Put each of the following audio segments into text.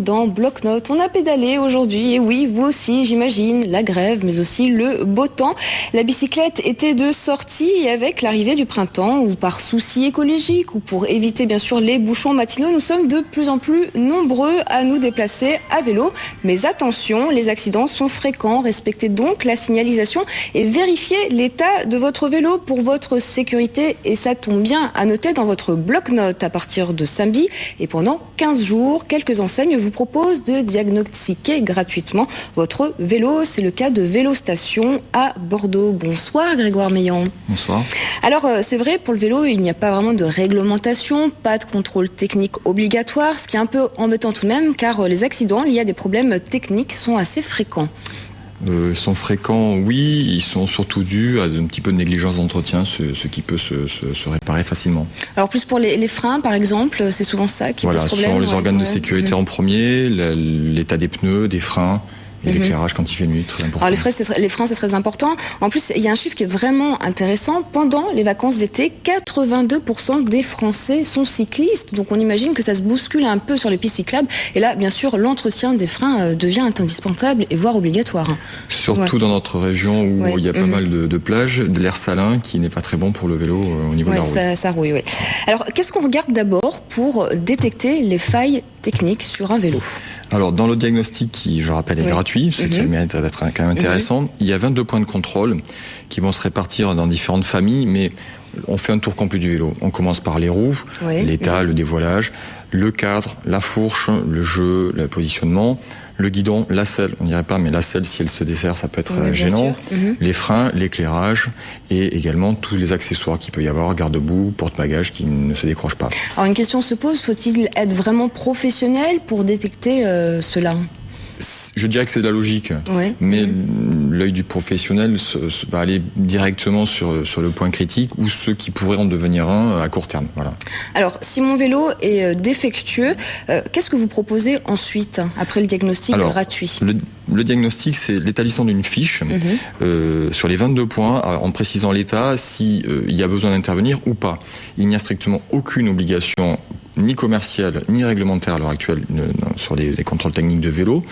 Dans Bloc-Notes, on a pédalé aujourd'hui, et oui, vous aussi, j'imagine, la grève, mais aussi le beau temps. La bicyclette était de sortie et avec l'arrivée du printemps, ou par souci écologique, ou pour éviter bien sûr les bouchons matinaux, nous sommes de plus en plus nombreux à nous déplacer à vélo. Mais attention, les accidents sont fréquents, respectez donc la signalisation et vérifiez l'état de votre vélo pour votre sécurité. Et ça tombe bien à noter dans votre Bloc-Notes à partir de samedi et pendant 15 jours, quelques enseignes vous propose de diagnostiquer gratuitement votre vélo. C'est le cas de Vélostation à Bordeaux. Bonsoir Grégoire Meillan. Bonsoir. Alors c'est vrai, pour le vélo, il n'y a pas vraiment de réglementation, pas de contrôle technique obligatoire, ce qui est un peu embêtant tout de même, car les accidents liés à des problèmes techniques sont assez fréquents. Ils sont fréquents, oui, ils sont surtout dus à un petit peu de négligence d'entretien, ce qui peut se réparer facilement. Alors plus pour les freins par exemple, c'est souvent ça qui pose problème. Voilà, ce sont les organes de sécurité en premier, l'état des pneus, des freins. Et l'éclairage quand il fait nuit, très important. Alors les freins, c'est très important. En plus, il y a un chiffre qui est vraiment intéressant. Pendant les vacances d'été, 82% des Français sont cyclistes. Donc on imagine que ça se bouscule un peu sur les pistes cyclables. Et là, bien sûr, l'entretien des freins devient indispensable et voire obligatoire. Surtout dans notre région où il y a pas mal de plages, de l'air salin qui n'est pas très bon pour le vélo au niveau de la rouille. Ça rouille, oui. Alors, qu'est-ce qu'on regarde d'abord pour détecter les failles techniques sur un vélo ? Alors, dans le diagnostic qui, je rappelle, est gratuit, ce qui mérite d'être quand même intéressant, il y a 22 points de contrôle qui vont se répartir dans différentes familles, mais on fait un tour complet du vélo. On commence par les roues, l'état, le dévoilage, le cadre, la fourche, le jeu, le positionnement, le guidon, la selle, on dirait pas, mais la selle, si elle se dessert, ça peut être gênant. Les freins, l'éclairage et également tous les accessoires qu'il peut y avoir, garde-boue, porte-bagages qui ne se décrochent pas. Alors une question se pose, faut-il être vraiment professionnel pour détecter cela ? Je dirais que c'est de la logique, mais l'œil du professionnel va aller directement sur le point critique ou ceux qui pourraient en devenir un à court terme. Voilà. Alors, si mon vélo est défectueux, qu'est-ce que vous proposez ensuite, après le diagnostic gratuit ? Le diagnostic, c'est l'établissement d'une fiche sur les 22 points, en précisant l'état, s'il y a besoin d'intervenir ou pas. Il n'y a strictement aucune obligation ni commerciale, ni réglementaire à l'heure actuelle sur les contrôles techniques de vélo.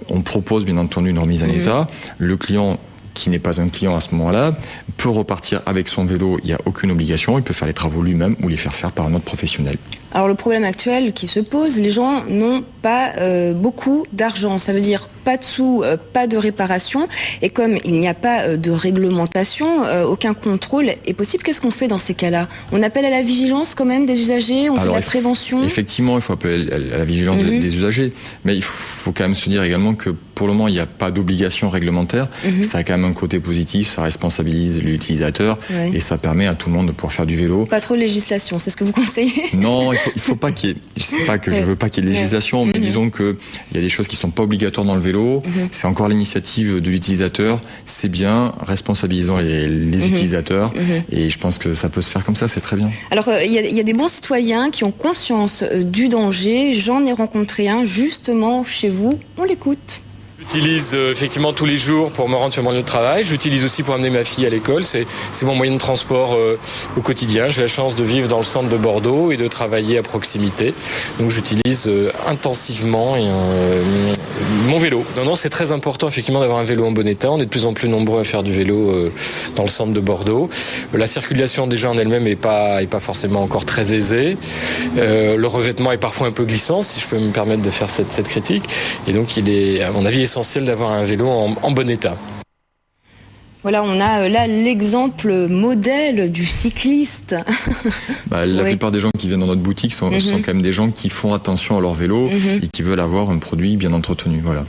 On propose bien entendu une remise en état. Le client qui n'est pas un client à ce moment-là peut repartir avec son vélo, il n'y a aucune obligation, il peut faire les travaux lui-même ou les faire par un autre professionnel. Alors le problème actuel qui se pose, les gens n'ont pas beaucoup d'argent, ça veut dire pas de sous, pas de réparation, et comme il n'y a pas de réglementation, aucun contrôle est possible. Qu'est-ce qu'on fait dans ces cas-là ? On appelle à la vigilance quand même des usagers, on fait de la prévention ? Effectivement, il faut appeler à la vigilance des usagers, mais il faut quand même se dire également que pour le moment, il n'y a pas d'obligation réglementaire. Ça a quand même un côté positif, ça responsabilise l'utilisateur et ça permet à tout le monde de pouvoir faire du vélo. Pas trop de législation, c'est ce que vous conseillez ? Non, il faut pas qu'il y ait... Je sais pas que je veux pas qu'il y ait de législation, mais disons qu'il y a des choses qui sont pas obligatoires dans le vélo. C'est encore l'initiative de l'utilisateur. C'est bien, responsabilisons les utilisateurs. Et je pense que ça peut se faire comme ça, c'est très bien. Alors, il y a des bons citoyens qui ont conscience du danger. J'en ai rencontré un justement chez vous. On l'écoute. J'utilise effectivement tous les jours pour me rendre sur mon lieu de travail. J'utilise aussi pour amener ma fille à l'école. C'est mon moyen de transport au quotidien. J'ai la chance de vivre dans le centre de Bordeaux et de travailler à proximité. Donc j'utilise intensivement mon vélo. Non, c'est très important effectivement d'avoir un vélo en bon état. On est de plus en plus nombreux à faire du vélo dans le centre de Bordeaux. La circulation déjà en elle-même est pas forcément encore très aisée. Le revêtement est parfois un peu glissant, si je peux me permettre de faire cette critique. Et donc il est, à mon avis, essentiel d'avoir un vélo en bon état. Voilà, on a là l'exemple modèle du cycliste. La plupart des gens qui viennent dans notre boutique sont quand même des gens qui font attention à leur vélo et qui veulent avoir un produit bien entretenu. Voilà.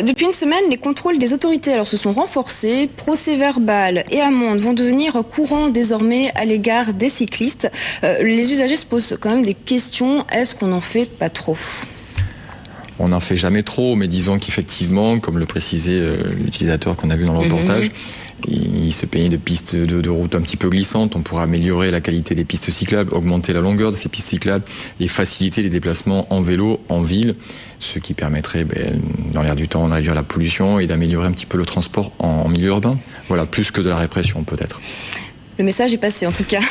Depuis une semaine, les contrôles des autorités se sont renforcés. Procès-verbal et amendes vont devenir courants désormais à l'égard des cyclistes. Les usagers se posent quand même des questions. Est-ce qu'on n'en fait pas trop ? On n'en fait jamais trop, mais disons qu'effectivement, comme le précisait l'utilisateur qu'on a vu dans le reportage, il se plaignait de pistes de route un petit peu glissantes. On pourrait améliorer la qualité des pistes cyclables, augmenter la longueur de ces pistes cyclables et faciliter les déplacements en vélo, en ville, ce qui permettrait, dans l'air du temps, de réduire la pollution et d'améliorer un petit peu le transport en milieu urbain. Voilà, plus que de la répression peut-être. Le message est passé en tout cas.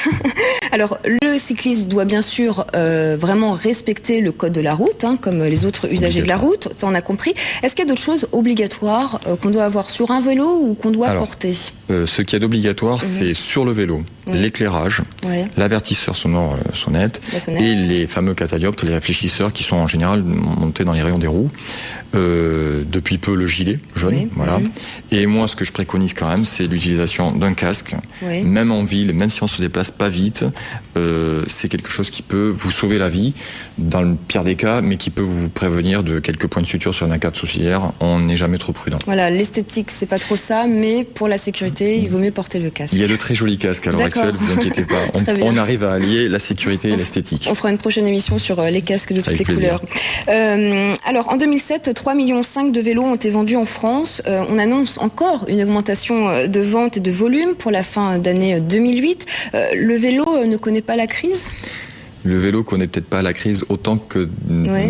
Alors, le le cycliste doit bien sûr vraiment respecter le code de la route, comme les autres usagers de la route, ça on a compris. Est-ce qu'il y a d'autres choses obligatoires qu'on doit avoir sur un vélo ou qu'on doit porter ? Ce qu'il y a d'obligatoire, c'est sur le vélo, l'éclairage, l'avertisseur sonore, sonnette, et les fameux catadioptres, les réfléchisseurs qui sont en général montés dans les rayons des roues. Depuis peu le gilet jaune, voilà. Et moi, ce que je préconise quand même, c'est l'utilisation d'un casque, même en ville, même si on se déplace pas vite. C'est quelque chose qui peut vous sauver la vie, dans le pire des cas, mais qui peut vous prévenir de quelques points de suture sur une arcade sourcilière. On n'est jamais trop prudent. Voilà, l'esthétique, c'est pas trop ça, mais pour la sécurité, il vaut mieux porter le casque. Il y a de très jolis casques à l'heure actuelle, vous inquiétez pas. On arrive à allier la sécurité et l'esthétique. On fera une prochaine émission sur les casques de toutes les couleurs. Alors, en 2007, 3,5 millions de vélos ont été vendus en France. On annonce encore une augmentation de ventes et de volume pour la fin d'année 2008. Le vélo ne connaît pas la crise ? Le vélo connaît peut-être pas la crise autant que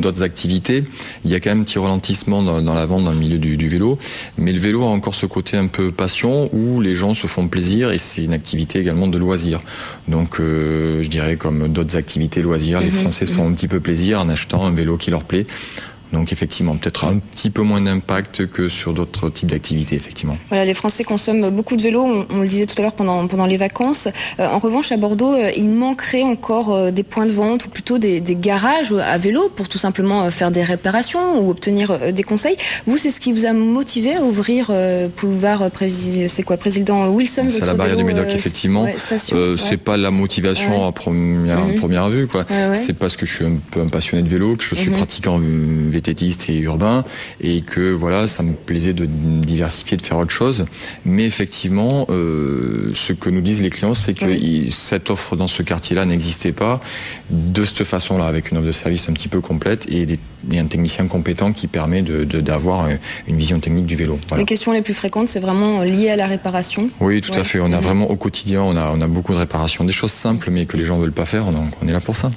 d'autres activités. Il y a quand même un petit ralentissement dans la vente, dans le milieu du vélo. Mais le vélo a encore ce côté un peu passion où les gens se font plaisir et c'est une activité également de loisir. Donc je dirais comme d'autres activités loisirs, les Français se font un petit peu plaisir en achetant un vélo qui leur plaît. Donc effectivement, peut-être un petit peu moins d'impact que sur d'autres types d'activités, effectivement. Voilà, les Français consomment beaucoup de vélos, on le disait tout à l'heure pendant les vacances. En revanche, à Bordeaux, il manquerait encore des points de vente ou plutôt des garages à vélo pour tout simplement faire des réparations ou obtenir des conseils. Vous, c'est ce qui vous a motivé à ouvrir boulevard président Wilson? C'est à la barrière du Médoc, effectivement. C'est pas la motivation à première vue, quoi. C'est parce que je suis un peu un passionné de vélo, que je suis pratiquant vététiste et urbain et que voilà, ça me plaisait de diversifier, de faire autre chose. Mais effectivement, ce que nous disent les clients, c'est que cette offre dans ce quartier-là n'existait pas de cette façon-là, avec une offre de service un petit peu complète et un technicien compétent qui permet d'avoir une vision technique du vélo. Voilà. Les questions les plus fréquentes, c'est vraiment lié à la réparation. Oui, tout à fait. On a vraiment au quotidien, on a beaucoup de réparations, des choses simples mais que les gens ne veulent pas faire, donc on est là pour ça.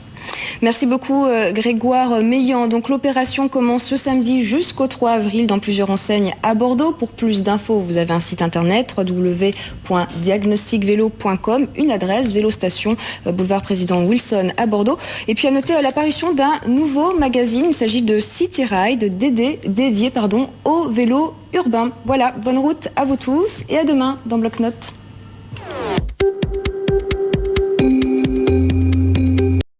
Merci beaucoup Grégoire Meillan. Donc l'opération commence ce samedi jusqu'au 3 avril dans plusieurs enseignes à Bordeaux. Pour plus d'infos, vous avez un site internet www.diagnosticvélo.com, une adresse Vélostation, boulevard Président Wilson à Bordeaux. Et puis à noter l'apparition d'un nouveau magazine. Il s'agit de City Ride, dédié au vélo urbain. Voilà, bonne route à vous tous et à demain dans Bloc-Notes.